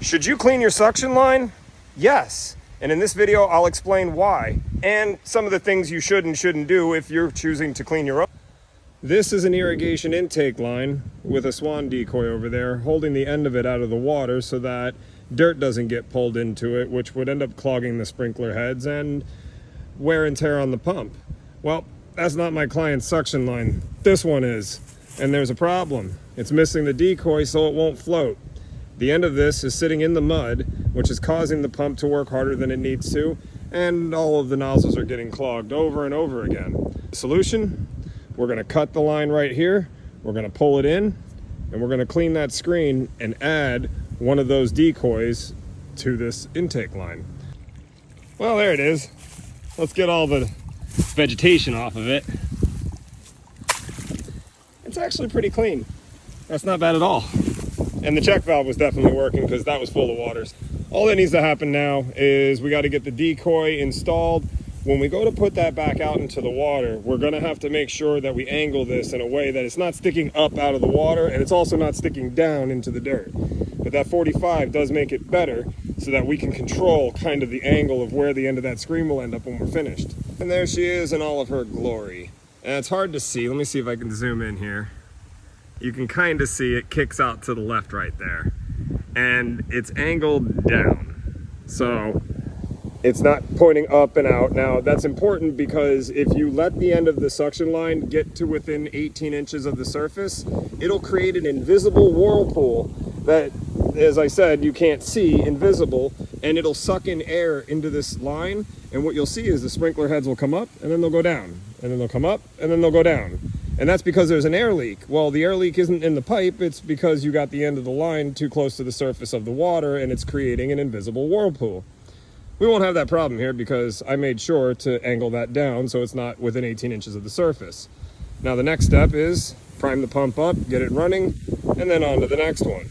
Should you clean your suction line? Yes. And in this video, I'll explain why and some of the things you should and shouldn't do if you're choosing to clean your own. This is an irrigation intake line with a swan decoy over there, holding the end of it out of the water so that dirt doesn't get pulled into it, which would end up clogging the sprinkler heads and wear and tear on the pump. Well, that's not my client's suction line. This one is. And there's a problem. It's missing the decoy, so it won't float. The end of this is sitting in the mud, which is causing the pump to work harder than it needs to, and all of the nozzles are getting clogged over and over again. The solution? We're going to cut the line right here, we're going to pull it in, and we're going to clean that screen and add one of those decoys to this intake line. Well, there it is. Let's get all the vegetation off of it. It's actually pretty clean. That's not bad at all. And the check valve was definitely working because that was full of water. All that needs to happen now is we got to get the decoy installed. When we go to put that back out into the water, we're going to have to make sure that we angle this in a way that it's not sticking up out of the water and it's also not sticking down into the dirt. But that 45 does make it better so that we can control kind of the angle of where the end of that screen will end up when we're finished. And there she is in all of her glory. And it's hard to see. Let me see if I can zoom in here. You can kind of see it kicks out to the left right there. And it's angled down. So it's not pointing up and out. Now that's important because if you let the end of the suction line get to within 18 inches of the surface, it'll create an invisible whirlpool that, as I said, you can't see, invisible, and it'll suck in air into this line. And what you'll see is the sprinkler heads will come up and then they'll go down, and then they'll come up and then they'll go down. And that's because there's an air leak. Well, the air leak isn't in the pipe, it's because you got the end of the line too close to the surface of the water and it's creating an invisible whirlpool. We won't have that problem here because I made sure to angle that down so it's not within 18 inches of the surface. Now the next step is prime the pump up, get it running, and then on to the next one.